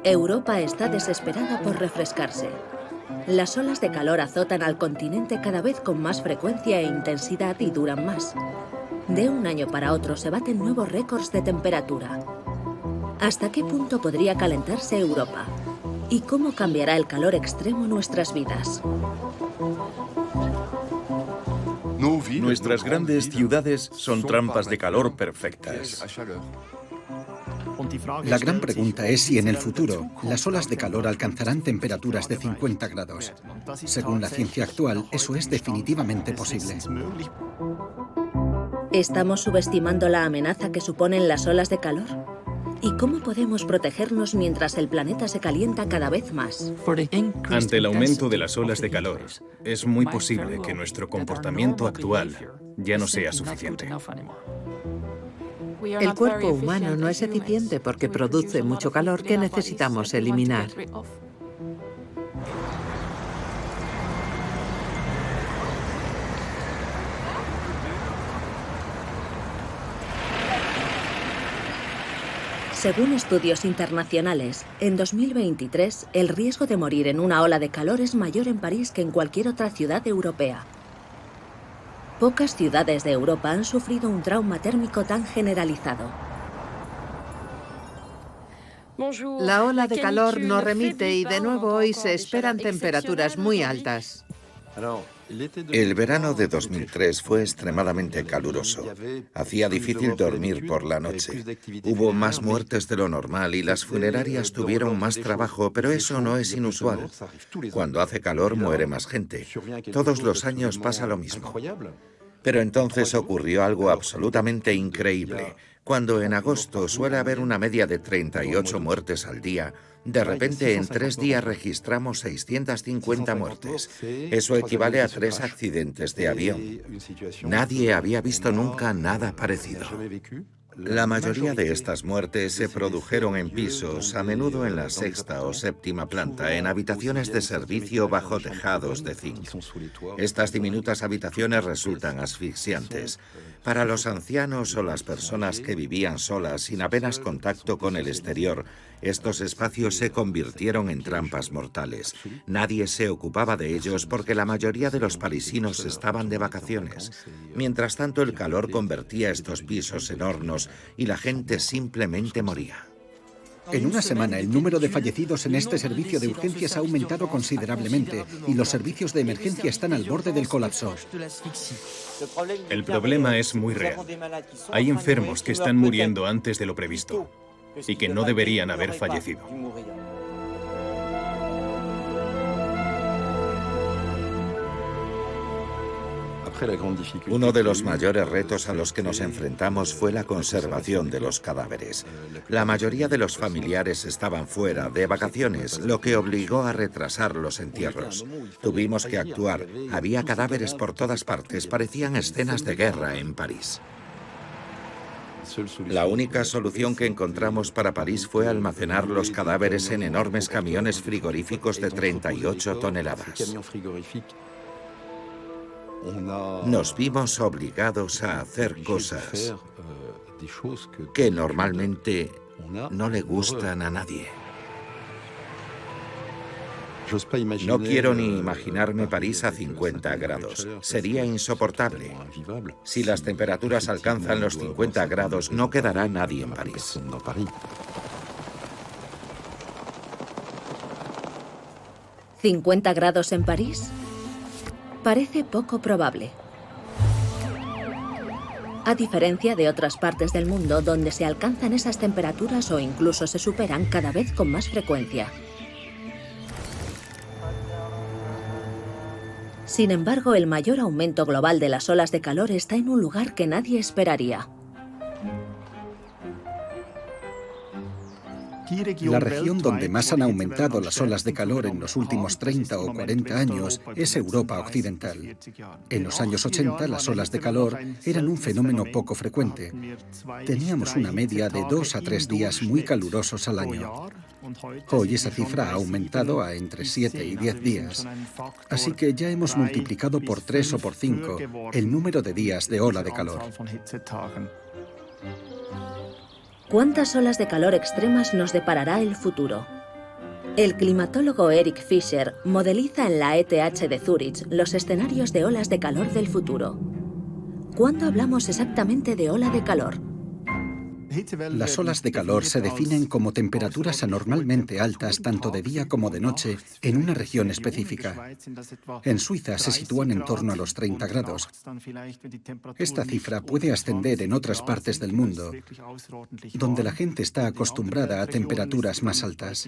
Europa está desesperada por refrescarse. Las olas de calor azotan al continente cada vez con más frecuencia e intensidad y duran más. De un año para otro se baten nuevos récords de temperatura. ¿Hasta qué punto podría calentarse Europa? ¿Y cómo cambiará el calor extremo nuestras vidas? Nuestras grandes ciudades son trampas de calor perfectas. La gran pregunta es si en el futuro las olas de calor alcanzarán temperaturas de 50 grados. Según la ciencia actual, eso es definitivamente posible. ¿Estamos subestimando la amenaza que suponen las olas de calor? ¿Y cómo podemos protegernos mientras el planeta se calienta cada vez más? Ante el aumento de las olas de calor, es muy posible que nuestro comportamiento actual ya no sea suficiente. El cuerpo humano no es eficiente porque produce mucho calor que necesitamos eliminar. Según estudios internacionales, en 2023 el riesgo de morir en una ola de calor es mayor en París que en cualquier otra ciudad europea. Pocas ciudades de Europa han sufrido un trauma térmico tan generalizado. La ola de calor nos remite y de nuevo hoy se esperan temperaturas muy altas. El verano de 2003 fue extremadamente caluroso. Hacía difícil dormir por la noche. Hubo más muertes de lo normal y las funerarias tuvieron más trabajo, pero eso no es inusual. Cuando hace calor muere más gente. Todos los años pasa lo mismo. Pero entonces ocurrió algo absolutamente increíble. Cuando en agosto suele haber una media de 38 muertes al día, de repente en 3 días registramos 650 muertes. Eso equivale a 3 accidentes de avión. Nadie había visto nunca nada parecido. La mayoría de estas muertes se produjeron en pisos, a menudo en la 6ª o 7ª planta, en habitaciones de servicio bajo tejados de zinc. Estas diminutas habitaciones resultan asfixiantes. Para los ancianos o las personas que vivían solas sin apenas contacto con el exterior, estos espacios se convirtieron en trampas mortales. Nadie se ocupaba de ellos porque la mayoría de los parisinos estaban de vacaciones. Mientras tanto, el calor convertía estos pisos en hornos y la gente simplemente moría. En una semana, el número de fallecidos en este servicio de urgencias ha aumentado considerablemente y los servicios de emergencia están al borde del colapso. El problema es muy real. Hay enfermos que están muriendo antes de lo previsto y que no deberían haber fallecido. Uno de los mayores retos a los que nos enfrentamos fue la conservación de los cadáveres. La mayoría de los familiares estaban fuera, de vacaciones, lo que obligó a retrasar los entierros. Tuvimos que actuar. Había cadáveres por todas partes, parecían escenas de guerra en París. La única solución que encontramos para París fue almacenar los cadáveres en enormes camiones frigoríficos de 38 toneladas. Nos vimos obligados a hacer cosas que normalmente no le gustan a nadie. No quiero ni imaginarme París a 50 grados. Sería insoportable. Si las temperaturas alcanzan los 50 grados, no quedará nadie en París. ¿50 grados en París? Parece poco probable. A diferencia de otras partes del mundo donde se alcanzan esas temperaturas o incluso se superan cada vez con más frecuencia. Sin embargo, el mayor aumento global de las olas de calor está en un lugar que nadie esperaría. La región donde más han aumentado las olas de calor en los últimos 30 o 40 años es Europa Occidental. En los años 80 las olas de calor eran un fenómeno poco frecuente. Teníamos una media de 2 a 3 días muy calurosos al año. Hoy esa cifra ha aumentado a entre 7 y 10 días. Así que ya hemos multiplicado por 3 o por 5 el número de días de ola de calor. ¿Cuántas olas de calor extremas nos deparará el futuro? El climatólogo Eric Fischer modeliza en la ETH de Zúrich los escenarios de olas de calor del futuro. ¿Cuándo hablamos exactamente de ola de calor? Las olas de calor se definen como temperaturas anormalmente altas tanto de día como de noche en una región específica. En Suiza se sitúan en torno a los 30 grados. Esta cifra puede ascender en otras partes del mundo, donde la gente está acostumbrada a temperaturas más altas.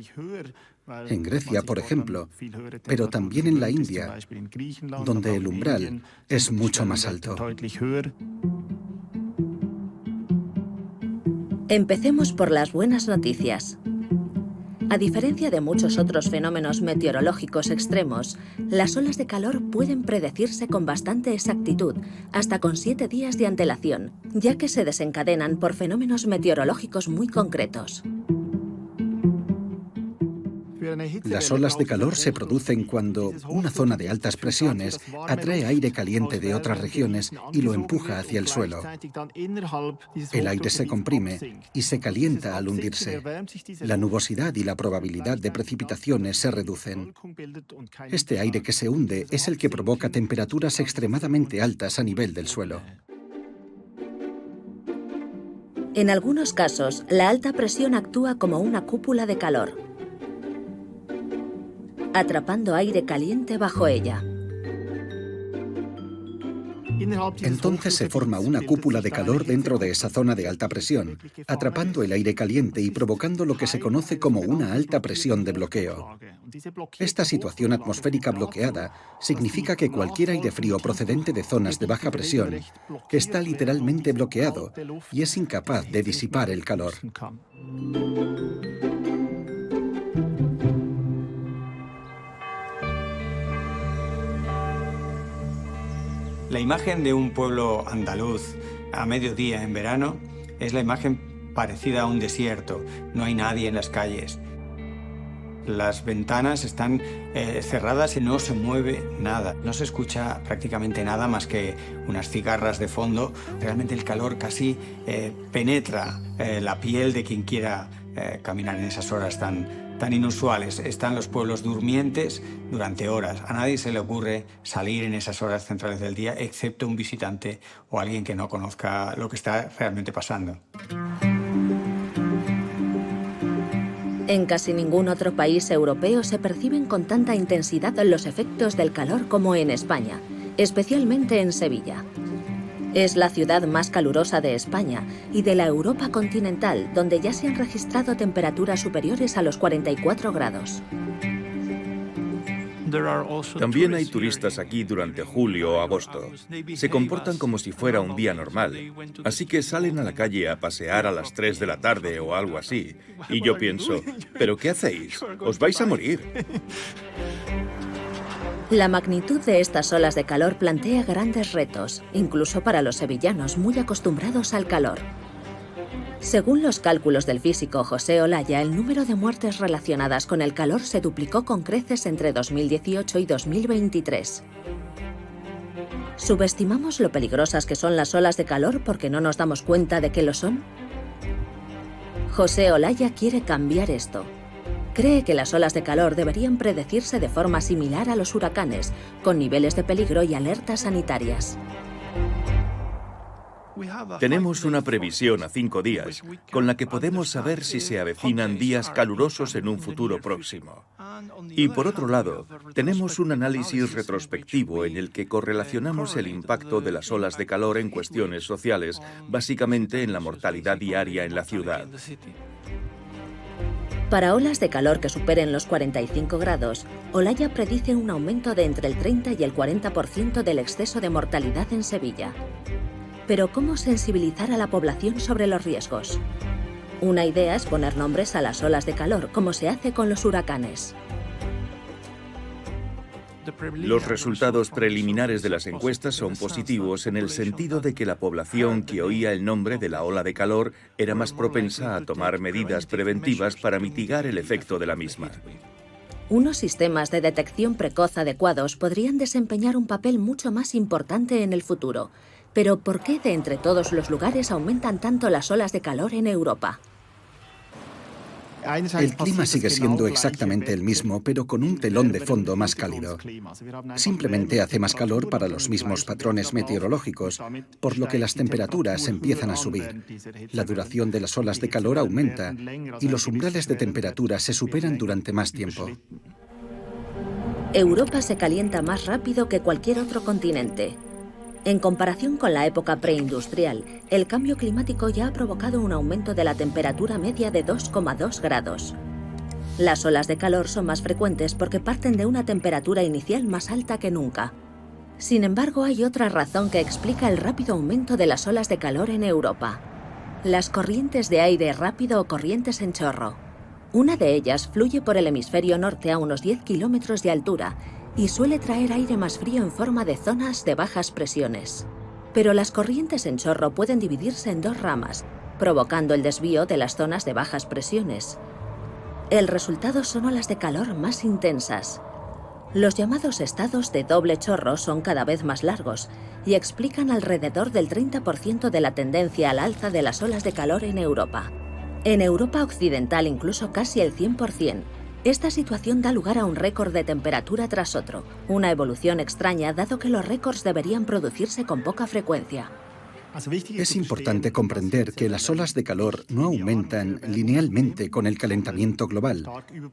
En Grecia, por ejemplo, pero también en la India, donde el umbral es mucho más alto. Empecemos por las buenas noticias. A diferencia de muchos otros fenómenos meteorológicos extremos, las olas de calor pueden predecirse con bastante exactitud, hasta con 7 días de antelación, ya que se desencadenan por fenómenos meteorológicos muy concretos. Las olas de calor se producen cuando una zona de altas presiones atrae aire caliente de otras regiones y lo empuja hacia el suelo. El aire se comprime y se calienta al hundirse. La nubosidad y la probabilidad de precipitaciones se reducen. Este aire que se hunde es el que provoca temperaturas extremadamente altas a nivel del suelo. En algunos casos, la alta presión actúa como una cúpula de calor, atrapando aire caliente bajo ella. Entonces se forma una cúpula de calor dentro de esa zona de alta presión, atrapando el aire caliente y provocando lo que se conoce como una alta presión de bloqueo. Esta situación atmosférica bloqueada significa que cualquier aire frío procedente de zonas de baja presión está literalmente bloqueado y es incapaz de disipar el calor. La imagen de un pueblo andaluz a mediodía en verano es la imagen parecida a un desierto. No hay nadie en las calles. Las ventanas están cerradas y no se mueve nada. No se escucha prácticamente nada más que unas cigarras de fondo. Realmente el calor casi penetra la piel de quien quiera caminar en esas horas tan inusuales. Están los pueblos durmientes durante horas. A nadie se le ocurre salir en esas horas centrales del día, excepto un visitante o alguien que no conozca lo que está realmente pasando. En casi ningún otro país europeo se perciben con tanta intensidad los efectos del calor como en España, especialmente en Sevilla. Es la ciudad más calurosa de España y de la Europa continental, donde ya se han registrado temperaturas superiores a los 44 grados. También hay turistas aquí durante julio o agosto. Se comportan como si fuera un día normal. Así que salen a la calle a pasear a las 3 de la tarde o algo así. Y yo pienso, ¿pero qué hacéis? ¡Os vais a morir! La magnitud de estas olas de calor plantea grandes retos, incluso para los sevillanos muy acostumbrados al calor. Según los cálculos del físico José Olaya, el número de muertes relacionadas con el calor se duplicó con creces entre 2018 y 2023. ¿Subestimamos lo peligrosas que son las olas de calor porque no nos damos cuenta de que lo son? José Olaya quiere cambiar esto. Cree que las olas de calor deberían predecirse de forma similar a los huracanes, con niveles de peligro y alertas sanitarias. Tenemos una previsión a 5 días, con la que podemos saber si se avecinan días calurosos en un futuro próximo. Y por otro lado, tenemos un análisis retrospectivo en el que correlacionamos el impacto de las olas de calor en cuestiones sociales, básicamente en la mortalidad diaria en la ciudad. Para olas de calor que superen los 45 grados, Olaya predice un aumento de entre el 30 y el 40% del exceso de mortalidad en Sevilla. Pero ¿cómo sensibilizar a la población sobre los riesgos? Una idea es poner nombres a las olas de calor, como se hace con los huracanes. Los resultados preliminares de las encuestas son positivos en el sentido de que la población que oía el nombre de la ola de calor era más propensa a tomar medidas preventivas para mitigar el efecto de la misma. Unos sistemas de detección precoz adecuados podrían desempeñar un papel mucho más importante en el futuro. Pero ¿por qué de entre todos los lugares aumentan tanto las olas de calor en Europa? El clima sigue siendo exactamente el mismo, pero con un telón de fondo más cálido. Simplemente hace más calor para los mismos patrones meteorológicos, por lo que las temperaturas empiezan a subir. La duración de las olas de calor aumenta y los umbrales de temperatura se superan durante más tiempo. Europa se calienta más rápido que cualquier otro continente. En comparación con la época preindustrial, el cambio climático ya ha provocado un aumento de la temperatura media de 2,2 grados. Las olas de calor son más frecuentes porque parten de una temperatura inicial más alta que nunca. Sin embargo, hay otra razón que explica el rápido aumento de las olas de calor en Europa. Las corrientes de aire rápido o corrientes en chorro. Una de ellas fluye por el hemisferio norte a unos 10 kilómetros de altura y suele traer aire más frío en forma de zonas de bajas presiones. Pero las corrientes en chorro pueden dividirse en dos ramas, provocando el desvío de las zonas de bajas presiones. El resultado son olas de calor más intensas. Los llamados estados de doble chorro son cada vez más largos y explican alrededor del 30% de la tendencia al alza de las olas de calor en Europa. En Europa occidental incluso casi el 100%. Esta situación da lugar a un récord de temperatura tras otro, una evolución extraña dado que los récords deberían producirse con poca frecuencia. Es importante comprender que las olas de calor no aumentan linealmente con el calentamiento global,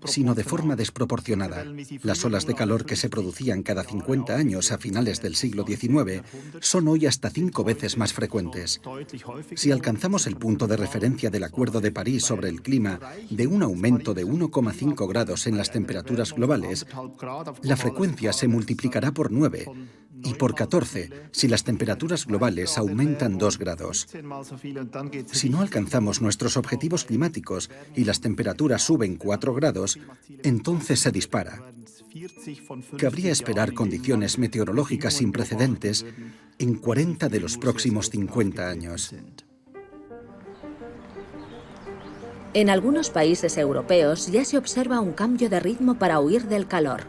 sino de forma desproporcionada. Las olas de calor que se producían cada 50 años a finales del siglo XIX son hoy hasta 5 veces más frecuentes. Si alcanzamos el punto de referencia del Acuerdo de París sobre el clima de un aumento de 1,5 grados en las temperaturas globales, la frecuencia se multiplicará por 9 y por 14 si las temperaturas globales aumentan 2 grados. Si no alcanzamos nuestros objetivos climáticos y las temperaturas suben 4 grados, entonces se dispara. Cabría esperar condiciones meteorológicas sin precedentes en 40 de los próximos 50 años. En algunos países europeos ya se observa un cambio de ritmo para huir del calor.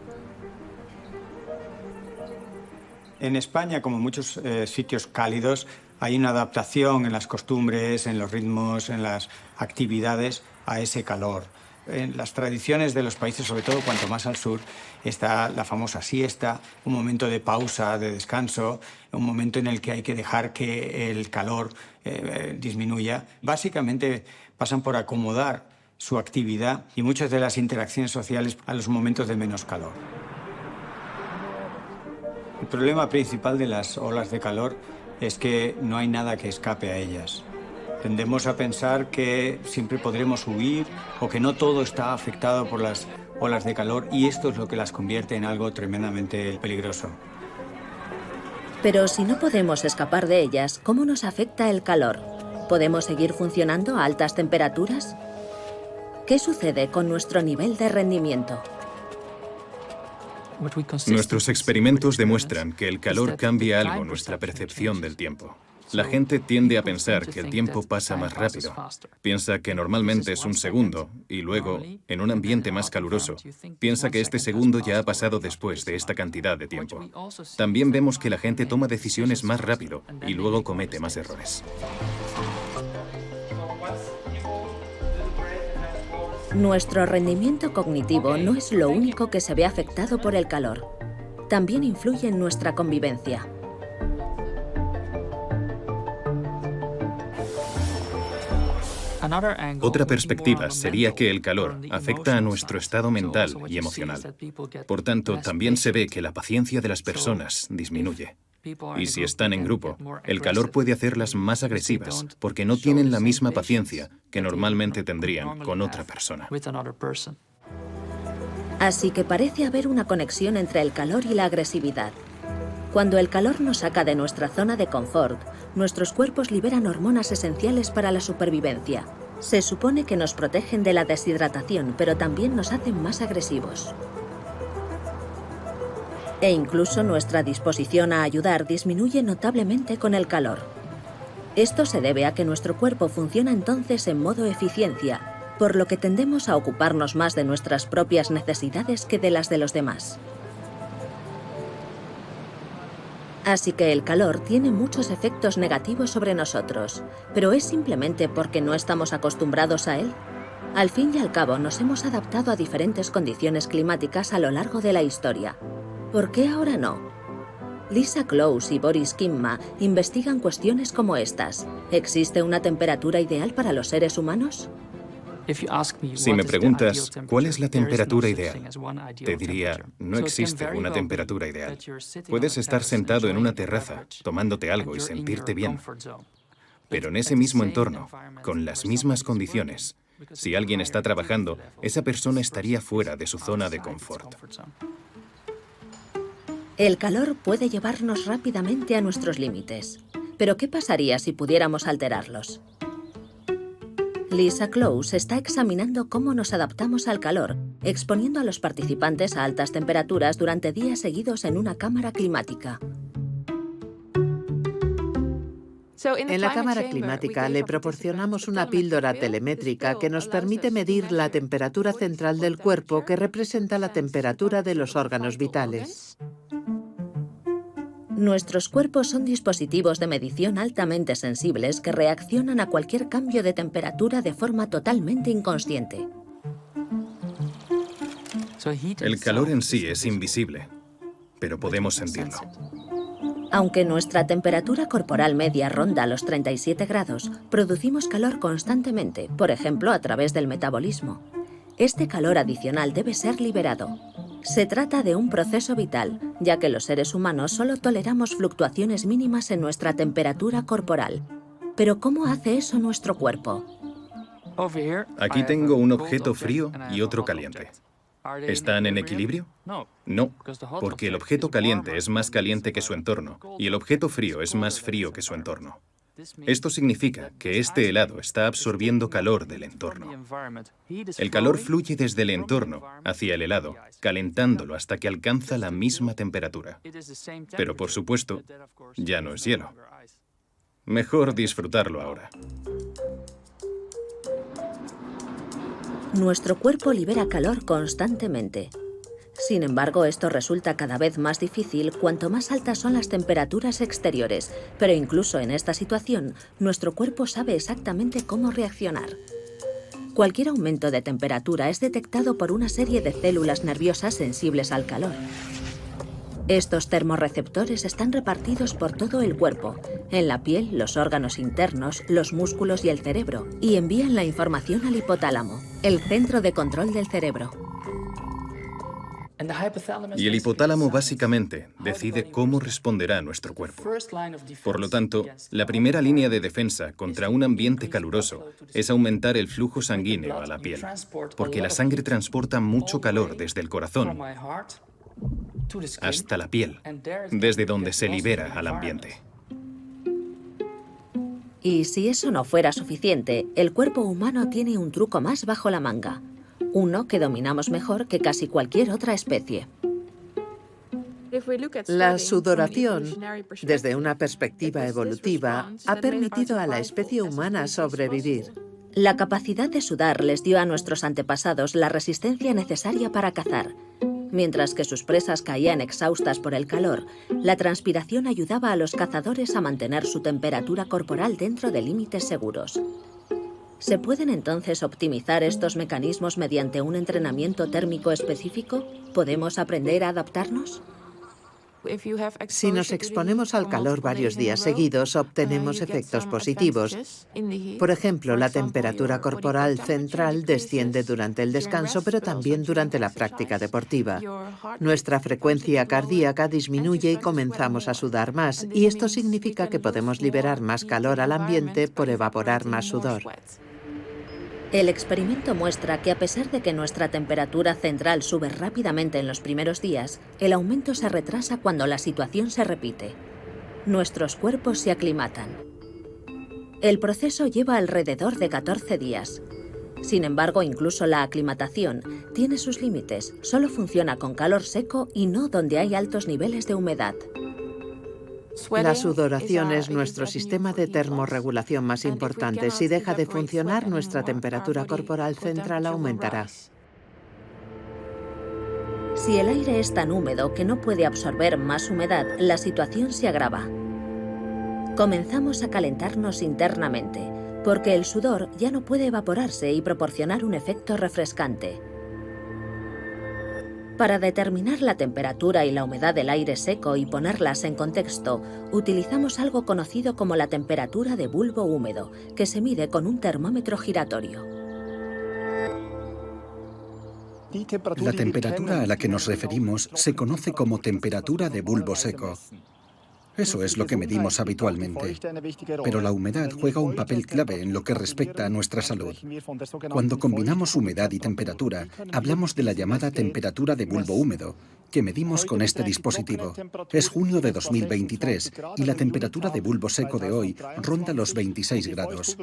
En España, como en muchos sitios cálidos, hay una adaptación en las costumbres, en los ritmos, en las actividades a ese calor. En las tradiciones de los países, sobre todo cuanto más al sur, está la famosa siesta, un momento de pausa, de descanso, un momento en el que hay que dejar que el calor disminuya. Básicamente pasan por acomodar su actividad y muchas de las interacciones sociales a los momentos de menos calor. El problema principal de las olas de calor es que no hay nada que escape a ellas. Tendemos a pensar que siempre podremos huir o que no todo está afectado por las olas de calor y esto es lo que las convierte en algo tremendamente peligroso. Pero si no podemos escapar de ellas, ¿cómo nos afecta el calor? ¿Podemos seguir funcionando a altas temperaturas? ¿Qué sucede con nuestro nivel de rendimiento? Nuestros experimentos demuestran que el calor cambia algo nuestra percepción del tiempo. La gente tiende a pensar que el tiempo pasa más rápido. Piensa que normalmente es un segundo y luego, en un ambiente más caluroso, piensa que este segundo ya ha pasado después de esta cantidad de tiempo. También vemos que la gente toma decisiones más rápido y luego comete más errores. Nuestro rendimiento cognitivo no es lo único que se ve afectado por el calor. También influye en nuestra convivencia. Otra perspectiva sería que el calor afecta a nuestro estado mental y emocional. Por tanto, también se ve que la paciencia de las personas disminuye. Y si están en grupo, el calor puede hacerlas más agresivas porque no tienen la misma paciencia que normalmente tendrían con otra persona. Así que parece haber una conexión entre el calor y la agresividad. Cuando el calor nos saca de nuestra zona de confort, nuestros cuerpos liberan hormonas esenciales para la supervivencia. Se supone que nos protegen de la deshidratación, pero también nos hacen más agresivos. E incluso nuestra disposición a ayudar disminuye notablemente con el calor. Esto se debe a que nuestro cuerpo funciona entonces en modo eficiencia, por lo que tendemos a ocuparnos más de nuestras propias necesidades que de las de los demás. Así que el calor tiene muchos efectos negativos sobre nosotros, pero ¿es simplemente porque no estamos acostumbrados a él? Al fin y al cabo, nos hemos adaptado a diferentes condiciones climáticas a lo largo de la historia. ¿Por qué ahora no? Lisa Close y Boris Kimma investigan cuestiones como estas. ¿Existe una temperatura ideal para los seres humanos? Si me preguntas, ¿cuál es la temperatura ideal? Te diría, no existe una temperatura ideal. Puedes estar sentado en una terraza, tomándote algo y sentirte bien. Pero en ese mismo entorno, con las mismas condiciones, si alguien está trabajando, esa persona estaría fuera de su zona de confort. El calor puede llevarnos rápidamente a nuestros límites. Pero ¿qué pasaría si pudiéramos alterarlos? Lisa Close está examinando cómo nos adaptamos al calor, exponiendo a los participantes a altas temperaturas durante días seguidos en una cámara climática. En la cámara climática le proporcionamos una píldora telemétrica que nos permite medir la temperatura central del cuerpo, que representa la temperatura de los órganos vitales. Nuestros cuerpos son dispositivos de medición altamente sensibles que reaccionan a cualquier cambio de temperatura de forma totalmente inconsciente. El calor en sí es invisible, pero podemos sentirlo. Aunque nuestra temperatura corporal media ronda los 37 grados, producimos calor constantemente, por ejemplo, a través del metabolismo. Este calor adicional debe ser liberado. Se trata de un proceso vital, ya que los seres humanos solo toleramos fluctuaciones mínimas en nuestra temperatura corporal. Pero ¿cómo hace eso nuestro cuerpo? Aquí tengo un objeto frío y otro caliente. ¿Están en equilibrio? No, porque el objeto caliente es más caliente que su entorno y el objeto frío es más frío que su entorno. Esto significa que este helado está absorbiendo calor del entorno. El calor fluye desde el entorno hacia el helado, calentándolo hasta que alcanza la misma temperatura. Pero, por supuesto, ya no es hielo. Mejor disfrutarlo ahora. Nuestro cuerpo libera calor constantemente. Sin embargo, esto resulta cada vez más difícil cuanto más altas son las temperaturas exteriores, pero incluso en esta situación, nuestro cuerpo sabe exactamente cómo reaccionar. Cualquier aumento de temperatura es detectado por una serie de células nerviosas sensibles al calor. Estos termorreceptores están repartidos por todo el cuerpo, en la piel, los órganos internos, los músculos y el cerebro, y envían la información al hipotálamo, el centro de control del cerebro. Y el hipotálamo básicamente decide cómo responderá nuestro cuerpo. Por lo tanto, la primera línea de defensa contra un ambiente caluroso es aumentar el flujo sanguíneo a la piel, porque la sangre transporta mucho calor desde el corazón hasta la piel, desde donde se libera al ambiente. Y si eso no fuera suficiente, el cuerpo humano tiene un truco más bajo la manga. Uno que dominamos mejor que casi cualquier otra especie. La sudoración, desde una perspectiva evolutiva, ha permitido a la especie humana sobrevivir. La capacidad de sudar les dio a nuestros antepasados la resistencia necesaria para cazar. Mientras que sus presas caían exhaustas por el calor, la transpiración ayudaba a los cazadores a mantener su temperatura corporal dentro de límites seguros. ¿Se pueden entonces optimizar estos mecanismos mediante un entrenamiento térmico específico? ¿Podemos aprender a adaptarnos? Si nos exponemos al calor varios días seguidos, obtenemos efectos positivos. Por ejemplo, la temperatura corporal central desciende durante el descanso, pero también durante la práctica deportiva. Nuestra frecuencia cardíaca disminuye y comenzamos a sudar más, y esto significa que podemos liberar más calor al ambiente por evaporar más sudor. El experimento muestra que a pesar de que nuestra temperatura central sube rápidamente en los primeros días, el aumento se retrasa cuando la situación se repite. Nuestros cuerpos se aclimatan. El proceso lleva alrededor de 14 días. Sin embargo, incluso la aclimatación tiene sus límites. Solo funciona con calor seco y no donde hay altos niveles de humedad. La sudoración es nuestro sistema de termorregulación más importante. Si deja de funcionar, nuestra temperatura corporal central aumentará. Si el aire es tan húmedo que no puede absorber más humedad, la situación se agrava. Comenzamos a calentarnos internamente, porque el sudor ya no puede evaporarse y proporcionar un efecto refrescante. Para determinar la temperatura y la humedad del aire seco y ponerlas en contexto, utilizamos algo conocido como la temperatura de bulbo húmedo, que se mide con un termómetro giratorio. La temperatura a la que nos referimos se conoce como temperatura de bulbo seco. Eso es lo que medimos habitualmente. Pero la humedad juega un papel clave en lo que respecta a nuestra salud. Cuando combinamos humedad y temperatura, hablamos de la llamada temperatura de bulbo húmedo, que medimos con este dispositivo. Es junio de 2023 y la temperatura de bulbo seco de hoy ronda los 26 grados.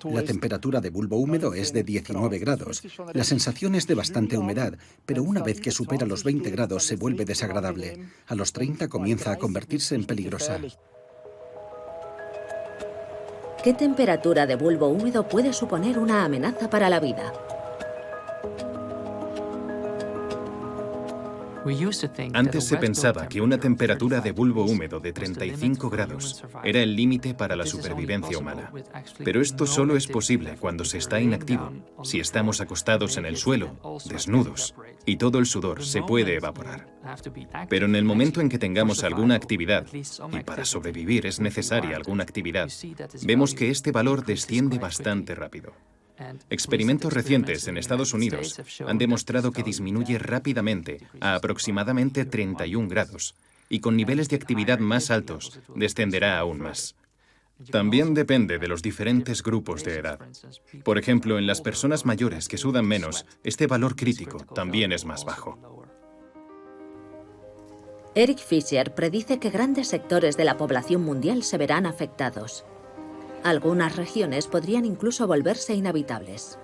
La temperatura de bulbo húmedo es de 19 grados. La sensación es de bastante humedad, pero una vez que supera los 20 grados se vuelve desagradable. A los 30 comienza a convertirse en peligrosa. ¿Qué temperatura de bulbo húmedo puede suponer una amenaza para la vida? Antes se pensaba que una temperatura de bulbo húmedo de 35 grados era el límite para la supervivencia humana. Pero esto solo es posible cuando se está inactivo, si estamos acostados en el suelo, desnudos, y todo el sudor se puede evaporar. Pero en el momento en que tengamos alguna actividad, y para sobrevivir es necesaria alguna actividad, vemos que este valor desciende bastante rápido. Experimentos recientes en Estados Unidos han demostrado que disminuye rápidamente a aproximadamente 31 grados y con niveles de actividad más altos descenderá aún más. También depende de los diferentes grupos de edad. Por ejemplo, en las personas mayores que sudan menos, este valor crítico también es más bajo. Eric Fisher predice que grandes sectores de la población mundial se verán afectados. Algunas regiones podrían incluso volverse inhabitables.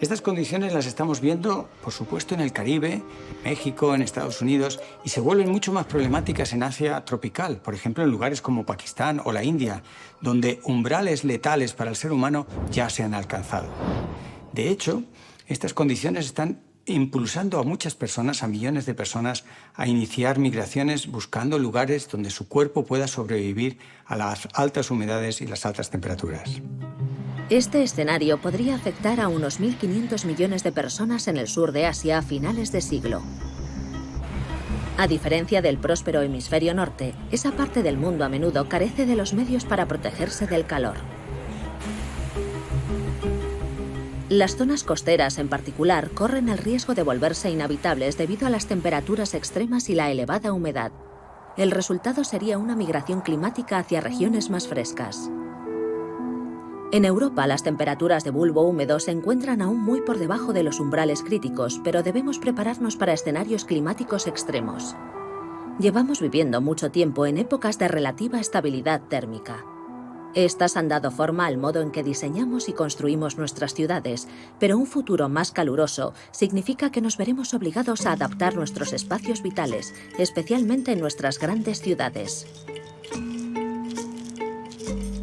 Estas condiciones las estamos viendo, por supuesto, en el Caribe, México, en Estados Unidos, y se vuelven mucho más problemáticas en Asia tropical, por ejemplo, en lugares como Pakistán o la India, donde umbrales letales para el ser humano ya se han alcanzado. De hecho, estas condiciones están impulsando a muchas personas, a millones de personas, a iniciar migraciones buscando lugares donde su cuerpo pueda sobrevivir a las altas humedades y las altas temperaturas. Este escenario podría afectar a unos 1.500 millones de personas en el sur de Asia a finales de siglo. A diferencia del próspero hemisferio norte, esa parte del mundo a menudo carece de los medios para protegerse del calor. Las zonas costeras, en particular, corren el riesgo de volverse inhabitables debido a las temperaturas extremas y la elevada humedad. El resultado sería una migración climática hacia regiones más frescas. En Europa, las temperaturas de bulbo húmedo se encuentran aún muy por debajo de los umbrales críticos, pero debemos prepararnos para escenarios climáticos extremos. Llevamos viviendo mucho tiempo en épocas de relativa estabilidad térmica. Estas han dado forma al modo en que diseñamos y construimos nuestras ciudades, pero un futuro más caluroso significa que nos veremos obligados a adaptar nuestros espacios vitales, especialmente en nuestras grandes ciudades.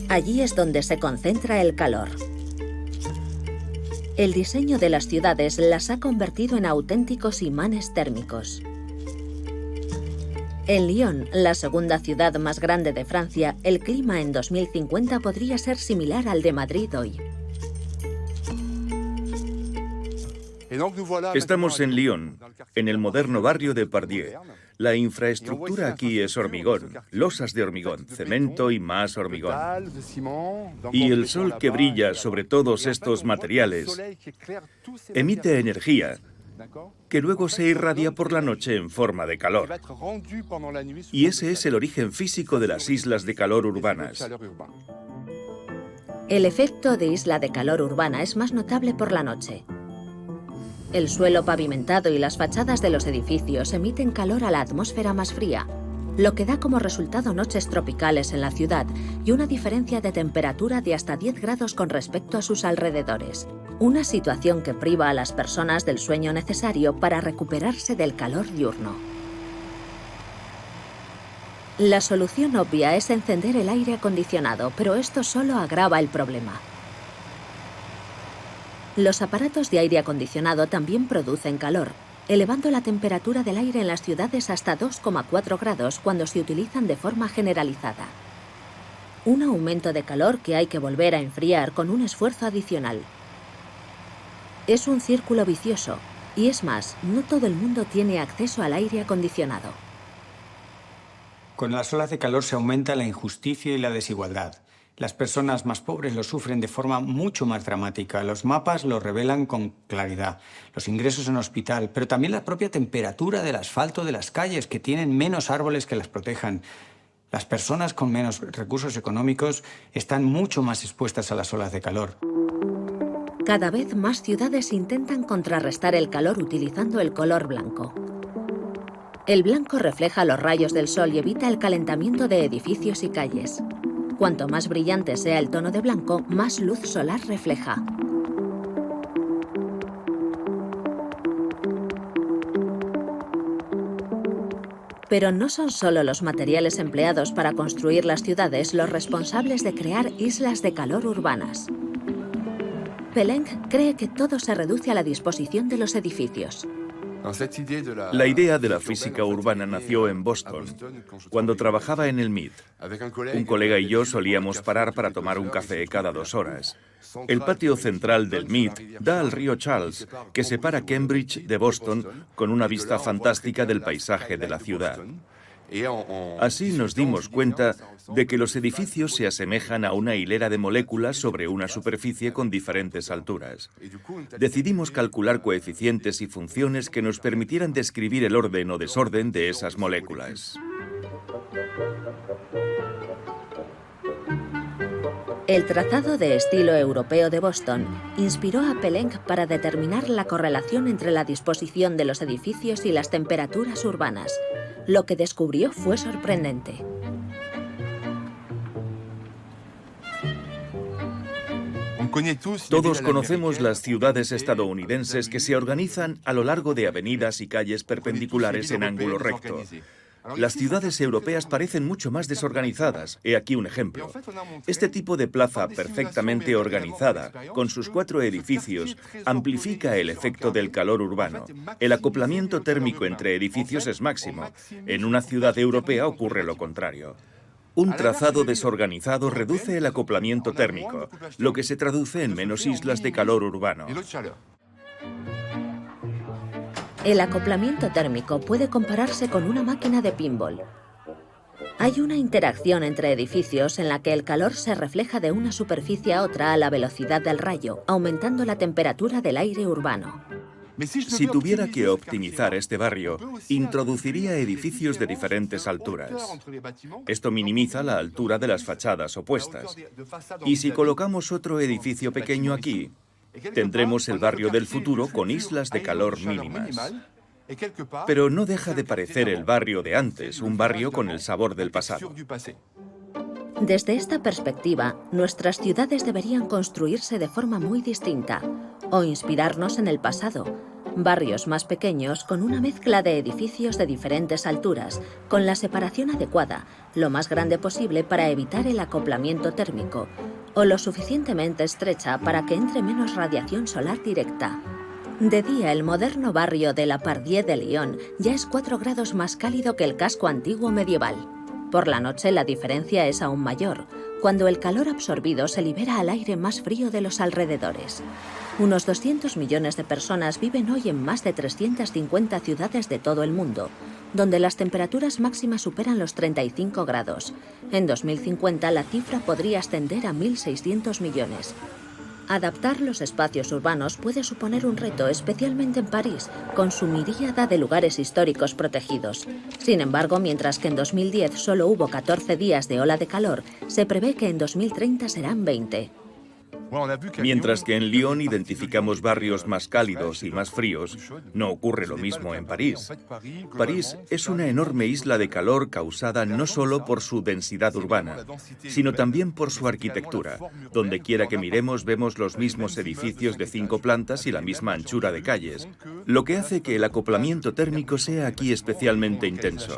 Allí es donde se concentra el calor. El diseño de las ciudades las ha convertido en auténticos imanes térmicos. En Lyon, la segunda ciudad más grande de Francia, el clima en 2050 podría ser similar al de Madrid hoy. Estamos en Lyon, en el moderno barrio de Pardieu. La infraestructura aquí es hormigón, losas de hormigón, cemento y más hormigón. Y el sol que brilla sobre todos estos materiales emite energía que luego se irradia por la noche en forma de calor. Y ese es el origen físico de las islas de calor urbanas. El efecto de isla de calor urbana es más notable por la noche. El suelo pavimentado y las fachadas de los edificios emiten calor a la atmósfera más fría, lo que da como resultado noches tropicales en la ciudad y una diferencia de temperatura de hasta 10 grados con respecto a sus alrededores. Una situación que priva a las personas del sueño necesario para recuperarse del calor diurno. La solución obvia es encender el aire acondicionado, pero esto solo agrava el problema. Los aparatos de aire acondicionado también producen calor, elevando la temperatura del aire en las ciudades hasta 2,4 grados cuando se utilizan de forma generalizada. Un aumento de calor que hay que volver a enfriar con un esfuerzo adicional. Es un círculo vicioso, y es más, no todo el mundo tiene acceso al aire acondicionado. Con las olas de calor se aumenta la injusticia y la desigualdad. Las personas más pobres lo sufren de forma mucho más dramática. Los mapas lo revelan con claridad. Los ingresos en hospital, pero también la propia temperatura del asfalto de las calles, que tienen menos árboles que las protejan. Las personas con menos recursos económicos están mucho más expuestas a las olas de calor. Cada vez más ciudades intentan contrarrestar el calor utilizando el color blanco. El blanco refleja los rayos del sol y evita el calentamiento de edificios y calles. Cuanto más brillante sea el tono de blanco, más luz solar refleja. Pero no son solo los materiales empleados para construir las ciudades los responsables de crear islas de calor urbanas. Peleng cree que todo se reduce a la disposición de los edificios. La idea de la física urbana nació en Boston, cuando trabajaba en el MIT. Un colega y yo solíamos parar para tomar un café cada 2 horas. El patio central del MIT da al río Charles, que separa Cambridge de Boston, con una vista fantástica del paisaje de la ciudad. Así nos dimos cuenta de que los edificios se asemejan a una hilera de moléculas sobre una superficie con diferentes alturas. Decidimos calcular coeficientes y funciones que nos permitieran describir el orden o desorden de esas moléculas. El trazado de estilo europeo de Boston inspiró a Peleng para determinar la correlación entre la disposición de los edificios y las temperaturas urbanas. Lo que descubrió fue sorprendente. Todos conocemos las ciudades estadounidenses que se organizan a lo largo de avenidas y calles perpendiculares en ángulo recto. Las ciudades europeas parecen mucho más desorganizadas. He aquí un ejemplo. Este tipo de plaza perfectamente organizada, con sus 4 edificios, amplifica el efecto del calor urbano. El acoplamiento térmico entre edificios es máximo. En una ciudad europea ocurre lo contrario. Un trazado desorganizado reduce el acoplamiento térmico, lo que se traduce en menos islas de calor urbano. El acoplamiento térmico puede compararse con una máquina de pinball. Hay una interacción entre edificios en la que el calor se refleja de una superficie a otra a la velocidad del rayo, aumentando la temperatura del aire urbano. Si tuviera que optimizar este barrio, introduciría edificios de diferentes alturas. Esto minimiza la altura de las fachadas opuestas. Y si colocamos otro edificio pequeño aquí, tendremos el barrio del futuro con islas de calor mínimas. Pero no deja de parecer el barrio de antes, un barrio con el sabor del pasado. Desde esta perspectiva, nuestras ciudades deberían construirse de forma muy distinta o inspirarnos en el pasado. Barrios más pequeños con una mezcla de edificios de diferentes alturas, con la separación adecuada, lo más grande posible para evitar el acoplamiento térmico, o lo suficientemente estrecha para que entre menos radiación solar directa. De día, el moderno barrio de la Pardieu de Lyon ya es 4 grados más cálido que el casco antiguo medieval. Por la noche la diferencia es aún mayor, cuando el calor absorbido se libera al aire más frío de los alrededores. Unos 200 millones de personas viven hoy en más de 350 ciudades de todo el mundo, donde las temperaturas máximas superan los 35 grados. En 2050 la cifra podría ascender a 1.600 millones. Adaptar los espacios urbanos puede suponer un reto, especialmente en París, con su miríada de lugares históricos protegidos. Sin embargo, mientras que en 2010 solo hubo 14 días de ola de calor, se prevé que en 2030 serán 20. Mientras que en Lyon identificamos barrios más cálidos y más fríos, no ocurre lo mismo en París. París es una enorme isla de calor causada no solo por su densidad urbana, sino también por su arquitectura. Donde quiera que miremos vemos los mismos edificios de 5 plantas y la misma anchura de calles, lo que hace que el acoplamiento térmico sea aquí especialmente intenso.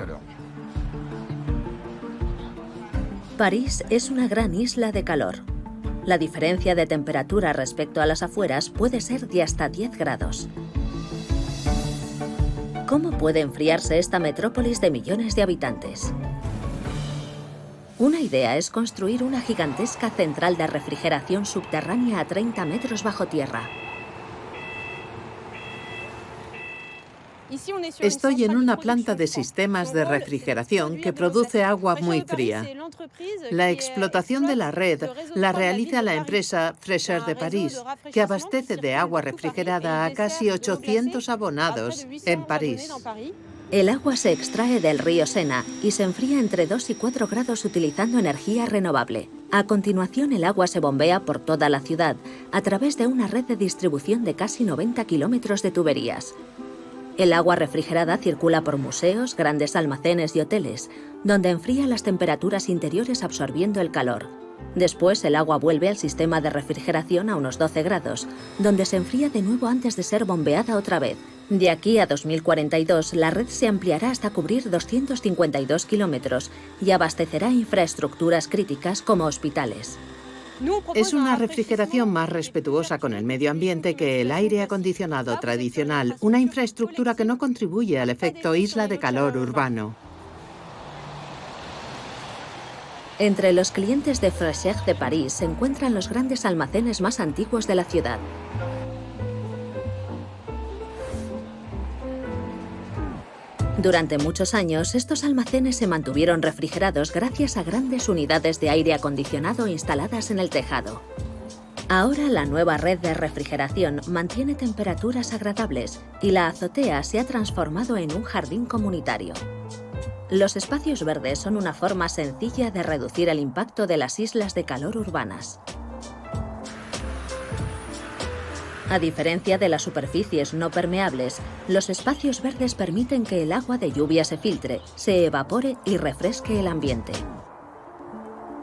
París es una gran isla de calor. La diferencia de temperatura respecto a las afueras puede ser de hasta 10 grados. ¿Cómo puede enfriarse esta metrópolis de millones de habitantes? Una idea es construir una gigantesca central de refrigeración subterránea a 30 metros bajo tierra. Estoy en una planta de sistemas de refrigeración que produce agua muy fría. La explotación de la red la realiza la empresa Fresher de París, que abastece de agua refrigerada a casi 800 abonados en París. El agua se extrae del río Sena y se enfría entre 2 y 4 grados utilizando energía renovable. A continuación, el agua se bombea por toda la ciudad a través de una red de distribución de casi 90 kilómetros de tuberías. El agua refrigerada circula por museos, grandes almacenes y hoteles, donde enfría las temperaturas interiores absorbiendo el calor. Después, el agua vuelve al sistema de refrigeración a unos 12 grados, donde se enfría de nuevo antes de ser bombeada otra vez. De aquí a 2042, la red se ampliará hasta cubrir 252 kilómetros y abastecerá infraestructuras críticas como hospitales. Es una refrigeración más respetuosa con el medio ambiente que el aire acondicionado tradicional, una infraestructura que no contribuye al efecto isla de calor urbano. Entre los clientes de Fresher de París se encuentran los grandes almacenes más antiguos de la ciudad. Durante muchos años, estos almacenes se mantuvieron refrigerados gracias a grandes unidades de aire acondicionado instaladas en el tejado. Ahora la nueva red de refrigeración mantiene temperaturas agradables y la azotea se ha transformado en un jardín comunitario. Los espacios verdes son una forma sencilla de reducir el impacto de las islas de calor urbanas. A diferencia de las superficies no permeables, los espacios verdes permiten que el agua de lluvia se filtre, se evapore y refresque el ambiente.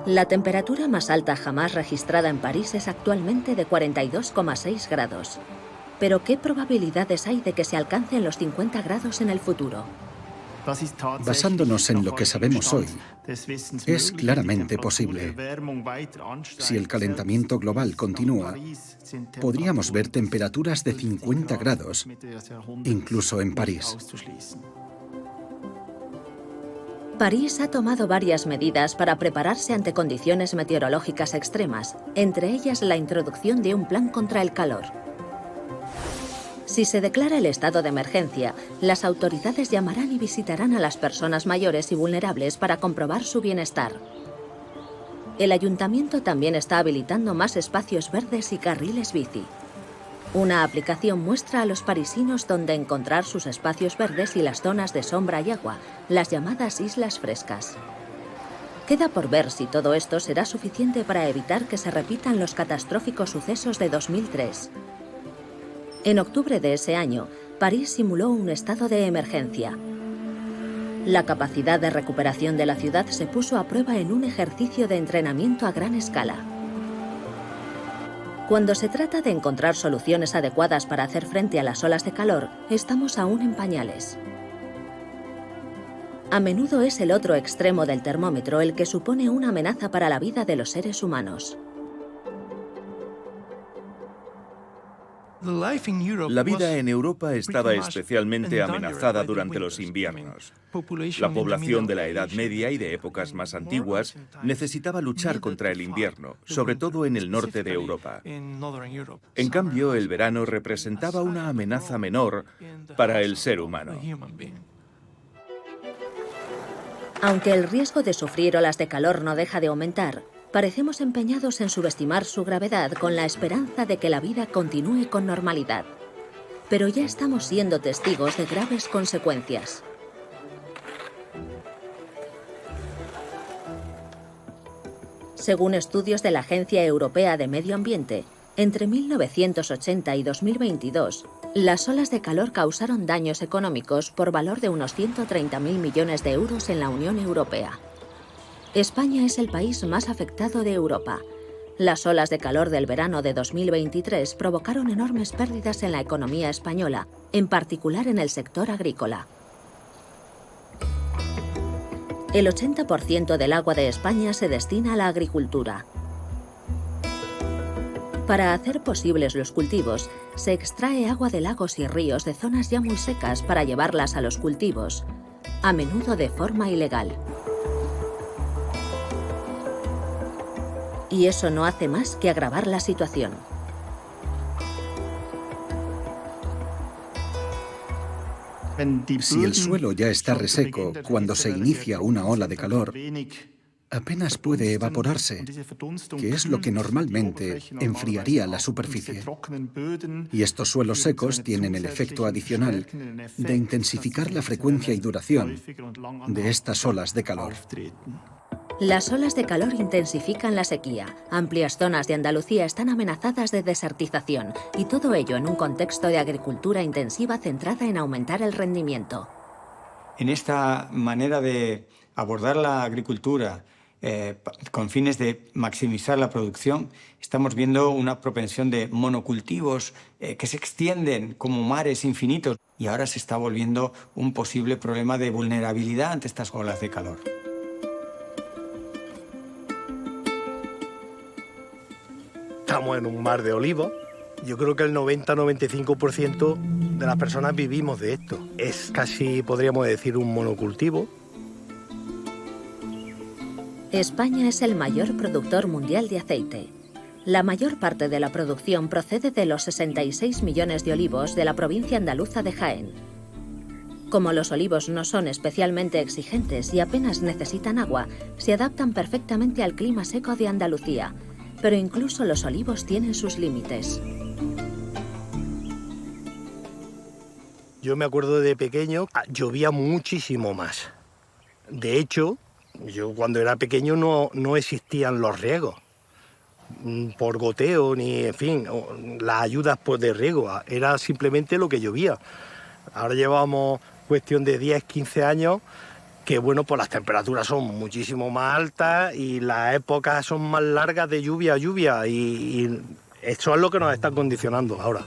La temperatura más alta jamás registrada en París es actualmente de 42,6 grados. Pero ¿qué probabilidades hay de que se alcancen los 50 grados en el futuro? Basándonos en lo que sabemos hoy, es claramente posible. Si el calentamiento global continúa, podríamos ver temperaturas de 50 grados, incluso en París. París ha tomado varias medidas para prepararse ante condiciones meteorológicas extremas, entre ellas la introducción de un plan contra el calor. Si se declara el estado de emergencia, las autoridades llamarán y visitarán a las personas mayores y vulnerables para comprobar su bienestar. El ayuntamiento también está habilitando más espacios verdes y carriles bici. Una aplicación muestra a los parisinos dónde encontrar sus espacios verdes y las zonas de sombra y agua, las llamadas islas frescas. Queda por ver si todo esto será suficiente para evitar que se repitan los catastróficos sucesos de 2003. En octubre de ese año, París simuló un estado de emergencia. La capacidad de recuperación de la ciudad se puso a prueba en un ejercicio de entrenamiento a gran escala. Cuando se trata de encontrar soluciones adecuadas para hacer frente a las olas de calor, estamos aún en pañales. A menudo es el otro extremo del termómetro el que supone una amenaza para la vida de los seres humanos. La vida en Europa estaba especialmente amenazada durante los inviernos. La población de la Edad Media y de épocas más antiguas necesitaba luchar contra el invierno, sobre todo en el norte de Europa. En cambio, el verano representaba una amenaza menor para el ser humano. Aunque el riesgo de sufrir olas de calor no deja de aumentar, parecemos empeñados en subestimar su gravedad con la esperanza de que la vida continúe con normalidad. Pero ya estamos siendo testigos de graves consecuencias. Según estudios de la Agencia Europea de Medio Ambiente, entre 1980 y 2022, las olas de calor causaron daños económicos por valor de unos 130.000 millones de euros en la Unión Europea. España es el país más afectado de Europa. Las olas de calor del verano de 2023 provocaron enormes pérdidas en la economía española, en particular en el sector agrícola. El 80% del agua de España se destina a la agricultura. Para hacer posibles los cultivos, se extrae agua de lagos y ríos de zonas ya muy secas para llevarlas a los cultivos, a menudo de forma ilegal. Y eso no hace más que agravar la situación. Si el suelo ya está reseco cuando se inicia una ola de calor, apenas puede evaporarse, que es lo que normalmente enfriaría la superficie. Y estos suelos secos tienen el efecto adicional de intensificar la frecuencia y duración de estas olas de calor. Las olas de calor intensifican la sequía. Amplias zonas de Andalucía están amenazadas de desertización, y todo ello en un contexto de agricultura intensiva centrada en aumentar el rendimiento. En esta manera de abordar la agricultura con fines de maximizar la producción, estamos viendo una propensión de monocultivos que se extienden como mares infinitos, y ahora se está volviendo un posible problema de vulnerabilidad ante estas olas de calor. Estamos en un mar de olivos. Yo creo que el 90-95% de las personas vivimos de esto. Es casi, podríamos decir, un monocultivo. España es el mayor productor mundial de aceite. La mayor parte de la producción procede de los 66 millones de olivos de la provincia andaluza de Jaén. Como los olivos no son especialmente exigentes y apenas necesitan agua, se adaptan perfectamente al clima seco de Andalucía. Pero incluso los olivos tienen sus límites. Yo me acuerdo de pequeño, llovía muchísimo más. De hecho, yo cuando era pequeño no existían los riegos por goteo ni, en fin, las ayudas de riego. Era simplemente lo que llovía. Ahora llevamos cuestión de 10, 15 años que, bueno, pues las temperaturas son muchísimo más altas y las épocas son más largas de lluvia a lluvia, y eso es lo que nos está condicionando ahora.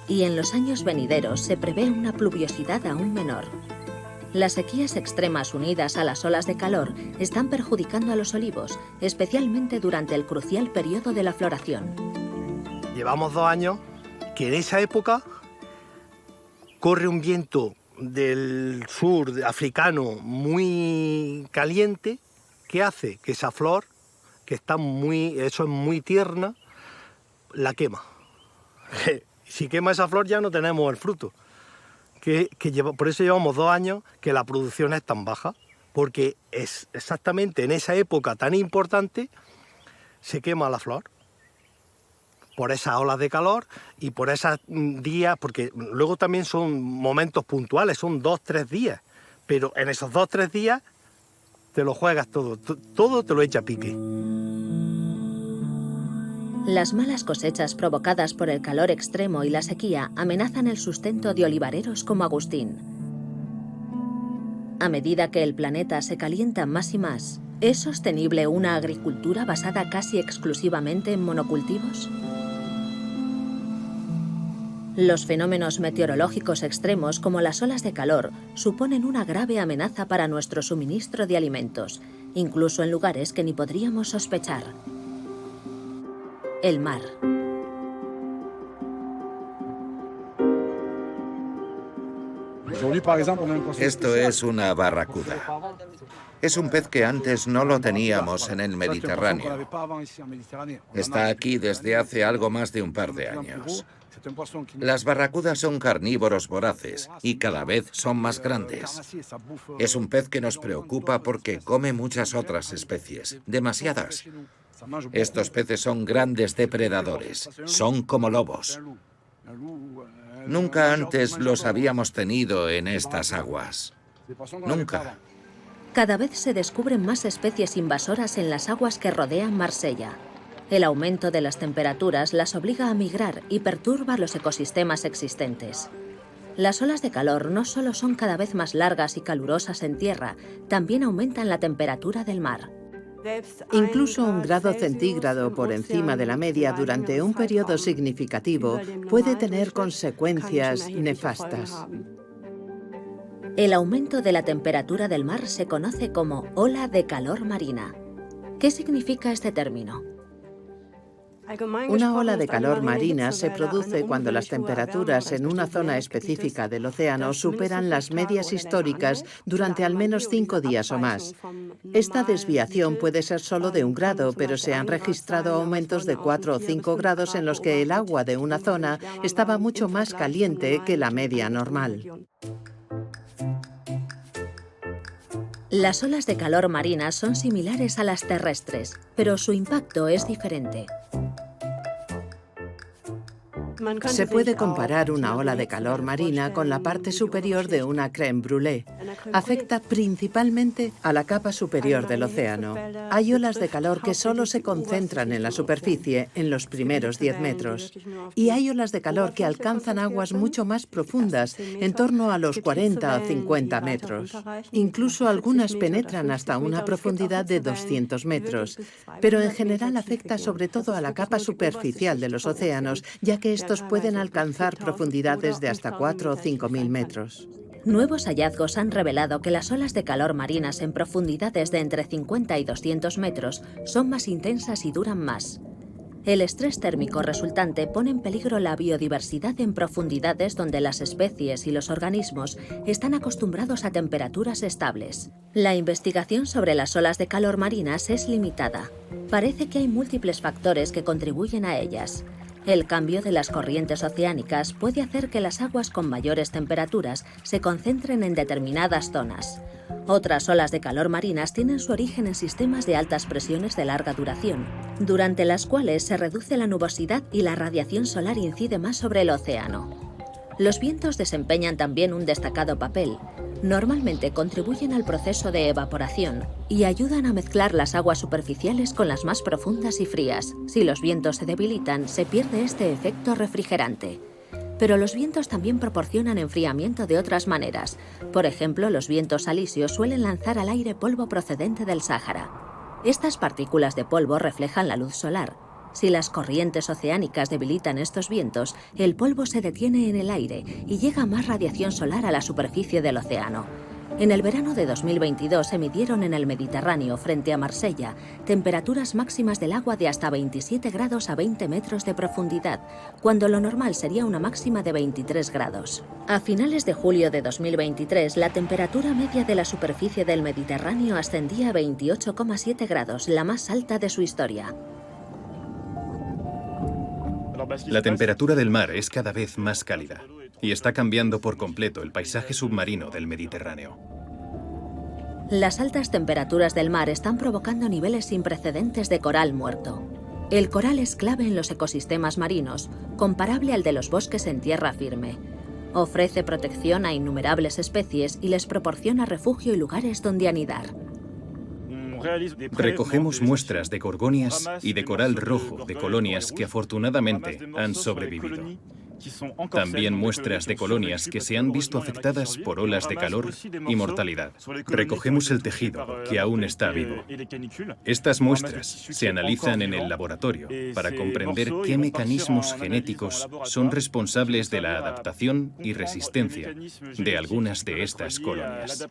Y en los años venideros se prevé una pluviosidad aún menor. Las sequías extremas unidas a las olas de calor están perjudicando a los olivos, especialmente durante el crucial periodo de la floración. Llevamos 2 años que en esa época corre un viento del sur africano muy caliente que hace que esa flor, que está eso es muy tierna, la quema. Si quema esa flor ya no tenemos el fruto. Por eso llevamos 2 años que la producción es tan baja, porque es exactamente en esa época tan importante se quema la flor. Por esas olas de calor y por esos días, porque luego también son momentos puntuales, son 2-3 días, pero en esos 2-3 días te lo juegas todo te lo echa a pique. Las malas cosechas provocadas por el calor extremo y la sequía amenazan el sustento de olivareros como Agustín. A medida que el planeta se calienta más y más, ¿es sostenible una agricultura basada casi exclusivamente en monocultivos? Los fenómenos meteorológicos extremos como las olas de calor suponen una grave amenaza para nuestro suministro de alimentos, incluso en lugares que ni podríamos sospechar. El mar. Esto es una barracuda. Es un pez que antes no lo teníamos en el Mediterráneo. Está aquí desde hace algo más de un par de años. Las barracudas son carnívoros voraces y cada vez son más grandes. Es un pez que nos preocupa porque come muchas otras especies, demasiadas. Estos peces son grandes depredadores, son como lobos. Nunca antes los habíamos tenido en estas aguas. Nunca. Cada vez se descubren más especies invasoras en las aguas que rodean Marsella. El aumento de las temperaturas las obliga a migrar y perturba los ecosistemas existentes. Las olas de calor no solo son cada vez más largas y calurosas en tierra, también aumentan la temperatura del mar. Incluso 1 grado centígrado por encima de la media durante un periodo significativo puede tener consecuencias nefastas. El aumento de la temperatura del mar se conoce como ola de calor marina. ¿Qué significa este término? Una ola de calor marina se produce cuando las temperaturas en una zona específica del océano superan las medias históricas durante al menos 5 días o más. Esta desviación puede ser solo de 1 grado, pero se han registrado aumentos de 4 o 5 grados en los que el agua de una zona estaba mucho más caliente que la media normal. Las olas de calor marinas son similares a las terrestres, pero su impacto es diferente. Se puede comparar una ola de calor marina con la parte superior de una crème brûlée. Afecta principalmente a la capa superior del océano. Hay olas de calor que solo se concentran en la superficie, en los primeros 10 metros. Y hay olas de calor que alcanzan aguas mucho más profundas, en torno a los 40 o 50 metros. Incluso algunas penetran hasta una profundidad de 200 metros. Pero en general afecta sobre todo a la capa superficial de los océanos, ya que estos pueden alcanzar profundidades de hasta 4 o 5.000 metros. Nuevos hallazgos han revelado que las olas de calor marinas en profundidades de entre 50 y 200 metros son más intensas y duran más. El estrés térmico resultante pone en peligro la biodiversidad en profundidades donde las especies y los organismos están acostumbrados a temperaturas estables. La investigación sobre las olas de calor marinas es limitada. Parece que hay múltiples factores que contribuyen a ellas. El cambio de las corrientes oceánicas puede hacer que las aguas con mayores temperaturas se concentren en determinadas zonas. Otras olas de calor marinas tienen su origen en sistemas de altas presiones de larga duración, durante las cuales se reduce la nubosidad y la radiación solar incide más sobre el océano. Los vientos desempeñan también un destacado papel. Normalmente contribuyen al proceso de evaporación y ayudan a mezclar las aguas superficiales con las más profundas y frías. Si los vientos se debilitan, se pierde este efecto refrigerante. Pero los vientos también proporcionan enfriamiento de otras maneras. Por ejemplo, los vientos alisios suelen lanzar al aire polvo procedente del Sáhara. Estas partículas de polvo reflejan la luz solar. Si las corrientes oceánicas debilitan estos vientos, el polvo se detiene en el aire y llega más radiación solar a la superficie del océano. En el verano de 2022 se midieron en el Mediterráneo, frente a Marsella, temperaturas máximas del agua de hasta 27 grados a 20 metros de profundidad, cuando lo normal sería una máxima de 23 grados. A finales de julio de 2023, la temperatura media de la superficie del Mediterráneo ascendía a 28,7 grados, la más alta de su historia. La temperatura del mar es cada vez más cálida y está cambiando por completo el paisaje submarino del Mediterráneo. Las altas temperaturas del mar están provocando niveles sin precedentes de coral muerto. El coral es clave en los ecosistemas marinos, comparable al de los bosques en tierra firme. Ofrece protección a innumerables especies y les proporciona refugio y lugares donde anidar. Recogemos muestras de gorgonias y de coral rojo de colonias que afortunadamente han sobrevivido. También muestras de colonias que se han visto afectadas por olas de calor y mortalidad. Recogemos el tejido, que aún está vivo. Estas muestras se analizan en el laboratorio para comprender qué mecanismos genéticos son responsables de la adaptación y resistencia de algunas de estas colonias.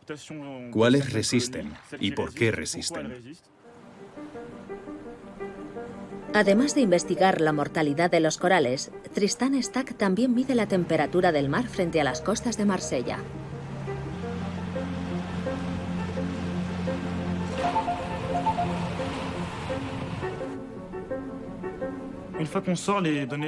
¿Cuáles resisten y por qué resisten? Además de investigar la mortalidad de los corales, Tristan Stack también mide la temperatura del mar frente a las costas de Marsella.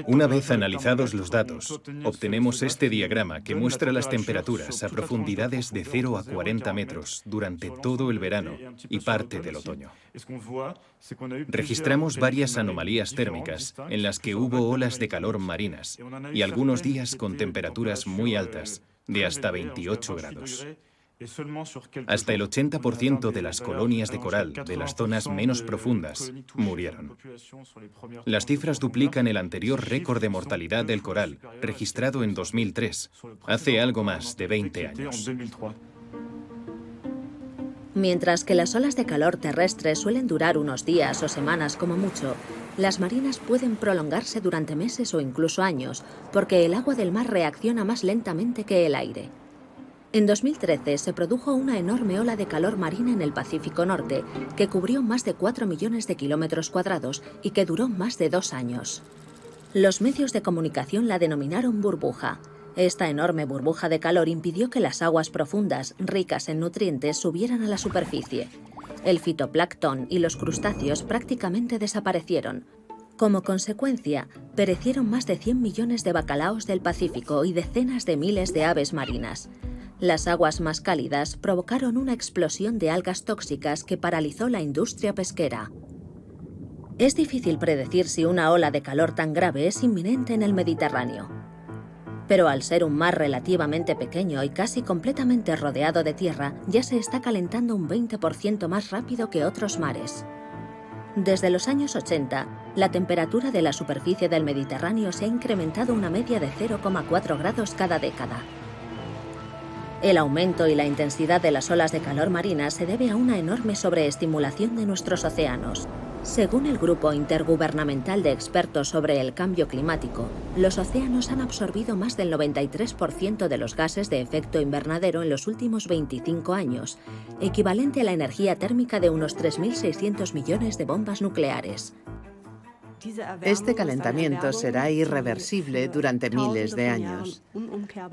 Una vez analizados los datos, obtenemos este diagrama que muestra las temperaturas a profundidades de 0 a 40 metros durante todo el verano y parte del otoño. Registramos varias anomalías térmicas en las que hubo olas de calor marinas y algunos días con temperaturas muy altas, de hasta 28 grados. Hasta el 80% de las colonias de coral de las zonas menos profundas murieron. Las cifras duplican el anterior récord de mortalidad del coral, registrado en 2003, hace algo más de 20 años. Mientras que las olas de calor terrestres suelen durar unos días o semanas como mucho, las marinas pueden prolongarse durante meses o incluso años, porque el agua del mar reacciona más lentamente que el aire. En 2013 se produjo una enorme ola de calor marina en el Pacífico Norte que cubrió más de 4 millones de kilómetros cuadrados y que duró más de 2 años. Los medios de comunicación la denominaron burbuja. Esta enorme burbuja de calor impidió que las aguas profundas, ricas en nutrientes, subieran a la superficie. El fitoplancton y los crustáceos prácticamente desaparecieron. Como consecuencia, perecieron más de 100 millones de bacalaos del Pacífico y decenas de miles de aves marinas. Las aguas más cálidas provocaron una explosión de algas tóxicas que paralizó la industria pesquera. Es difícil predecir si una ola de calor tan grave es inminente en el Mediterráneo. Pero al ser un mar relativamente pequeño y casi completamente rodeado de tierra, ya se está calentando un 20% más rápido que otros mares. Desde los años 80, la temperatura de la superficie del Mediterráneo se ha incrementado una media de 0,4 grados cada década. El aumento y la intensidad de las olas de calor marinas se debe a una enorme sobreestimulación de nuestros océanos. Según el Grupo Intergubernamental de Expertos sobre el Cambio Climático, los océanos han absorbido más del 93% de los gases de efecto invernadero en los últimos 25 años, equivalente a la energía térmica de unos 3.600 millones de bombas nucleares. Este calentamiento será irreversible durante miles de años.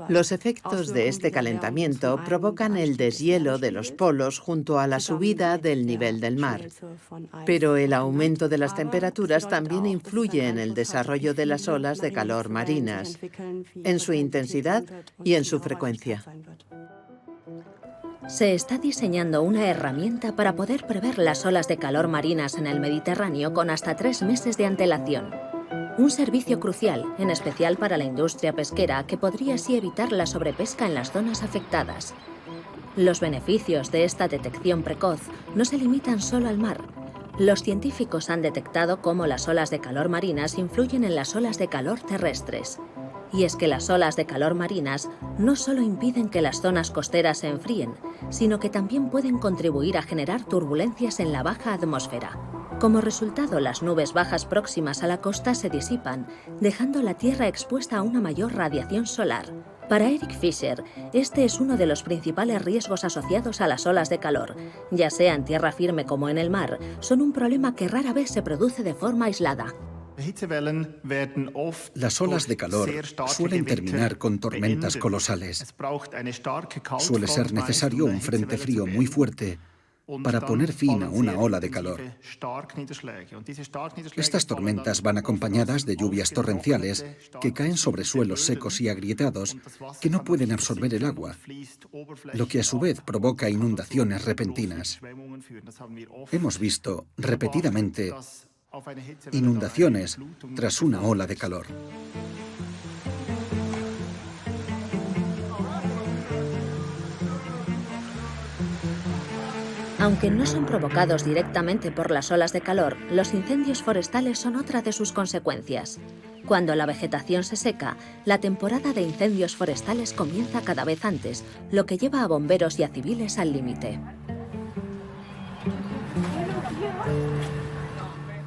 Los efectos de este calentamiento provocan el deshielo de los polos junto a la subida del nivel del mar. Pero el aumento de las temperaturas también influye en el desarrollo de las olas de calor marinas, en su intensidad y en su frecuencia. Se está diseñando una herramienta para poder prever las olas de calor marinas en el Mediterráneo con hasta 3 meses de antelación. Un servicio crucial, en especial para la industria pesquera, que podría así evitar la sobrepesca en las zonas afectadas. Los beneficios de esta detección precoz no se limitan solo al mar. Los científicos han detectado cómo las olas de calor marinas influyen en las olas de calor terrestres. Y es que las olas de calor marinas no solo impiden que las zonas costeras se enfríen, sino que también pueden contribuir a generar turbulencias en la baja atmósfera. Como resultado, las nubes bajas próximas a la costa se disipan, dejando la Tierra expuesta a una mayor radiación solar. Para Eric Fisher, este es uno de los principales riesgos asociados a las olas de calor. Ya sea en tierra firme como en el mar, son un problema que rara vez se produce de forma aislada. Las olas de calor suelen terminar con tormentas colosales. Suele ser necesario un frente frío muy fuerte para poner fin a una ola de calor. Estas tormentas van acompañadas de lluvias torrenciales que caen sobre suelos secos y agrietados que no pueden absorber el agua, lo que a su vez provoca inundaciones repentinas. Hemos visto repetidamente inundaciones tras una ola de calor. Aunque no son provocados directamente por las olas de calor, los incendios forestales son otra de sus consecuencias. Cuando la vegetación se seca, la temporada de incendios forestales comienza cada vez antes, lo que lleva a bomberos y a civiles al límite.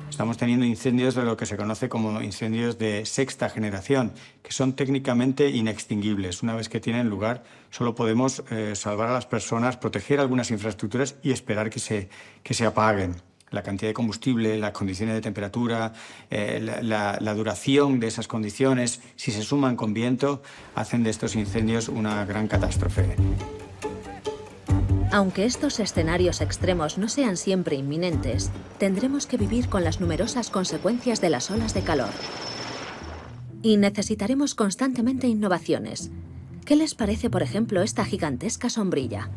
Estamos teniendo incendios de lo que se conoce como incendios de sexta generación, que son técnicamente inextinguibles. Una vez que tienen lugar, solo podemos salvar a las personas, proteger algunas infraestructuras y esperar que se apaguen. La cantidad de combustible, las condiciones de temperatura, la duración de esas condiciones, si se suman con viento, hacen de estos incendios una gran catástrofe. Aunque estos escenarios extremos no sean siempre inminentes, tendremos que vivir con las numerosas consecuencias de las olas de calor. Y necesitaremos constantemente innovaciones. ¿Qué les parece, por ejemplo, esta gigantesca sombrilla?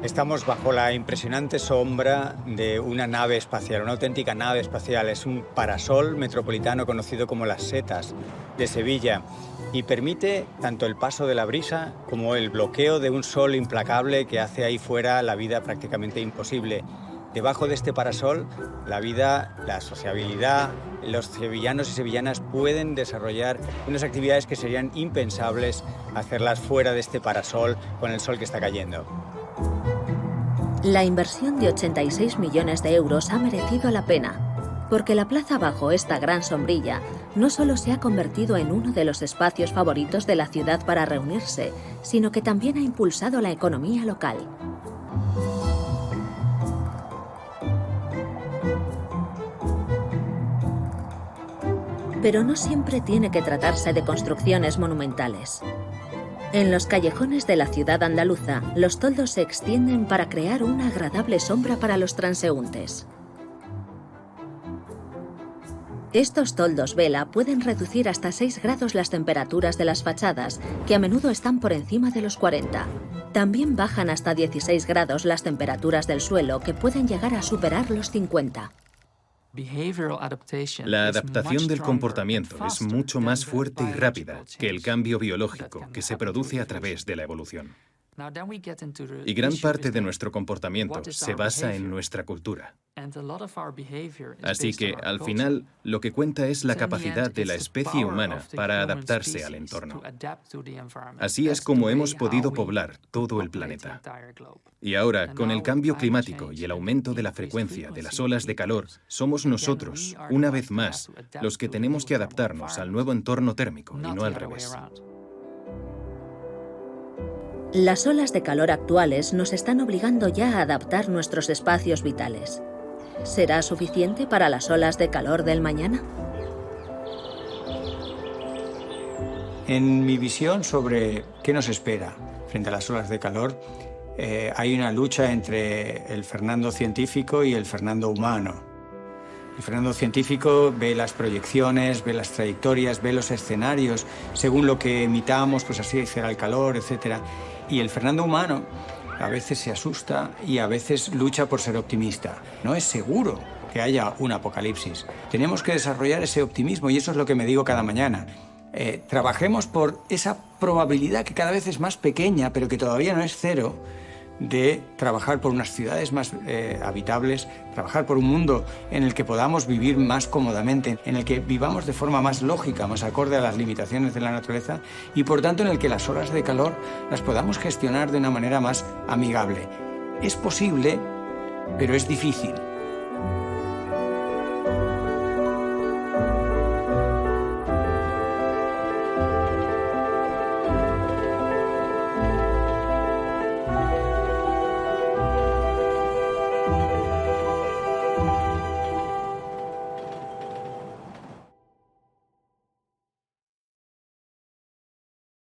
Estamos bajo la impresionante sombra de una nave espacial, una auténtica nave espacial. Es un parasol metropolitano conocido como las Setas de Sevilla y permite tanto el paso de la brisa como el bloqueo de un sol implacable que hace ahí fuera la vida prácticamente imposible. Debajo de este parasol, la vida, la sociabilidad, los sevillanos y sevillanas pueden desarrollar unas actividades que serían impensables hacerlas fuera de este parasol con el sol que está cayendo. La inversión de 86 millones de euros ha merecido la pena. Porque la plaza bajo esta gran sombrilla no solo se ha convertido en uno de los espacios favoritos de la ciudad para reunirse, sino que también ha impulsado la economía local. Pero no siempre tiene que tratarse de construcciones monumentales. En los callejones de la ciudad andaluza, los toldos se extienden para crear una agradable sombra para los transeúntes. Estos toldos vela pueden reducir hasta 6 grados las temperaturas de las fachadas, que a menudo están por encima de los 40. También bajan hasta 16 grados las temperaturas del suelo, que pueden llegar a superar los 50. La adaptación del comportamiento es mucho más fuerte y rápida que el cambio biológico que se produce a través de la evolución. Y gran parte de nuestro comportamiento se basa en nuestra cultura. Así que, al final, lo que cuenta es la capacidad de la especie humana para adaptarse al entorno. Así es como hemos podido poblar todo el planeta. Y ahora, con el cambio climático y el aumento de la frecuencia de las olas de calor, somos nosotros, una vez más, los que tenemos que adaptarnos al nuevo entorno térmico y no al revés. Las olas de calor actuales nos están obligando ya a adaptar nuestros espacios vitales. ¿Será suficiente para las olas de calor del mañana? En mi visión sobre qué nos espera frente a las olas de calor, hay una lucha entre el Fernando científico y el Fernando humano. El Fernando científico ve las proyecciones, ve las trayectorias, ve los escenarios, según lo que emitamos, pues así será el calor, etc. Y el Fernando humano a veces se asusta y a veces lucha por ser optimista. No es seguro que haya un apocalipsis. Tenemos que desarrollar ese optimismo y eso es lo que me digo cada mañana. Trabajemos por esa probabilidad que cada vez es más pequeña, pero que todavía no es cero, de trabajar por unas ciudades más habitables, trabajar por un mundo en el que podamos vivir más cómodamente, en el que vivamos de forma más lógica, más acorde a las limitaciones de la naturaleza y por tanto en el que las olas de calor las podamos gestionar de una manera más amigable. Es posible, pero es difícil.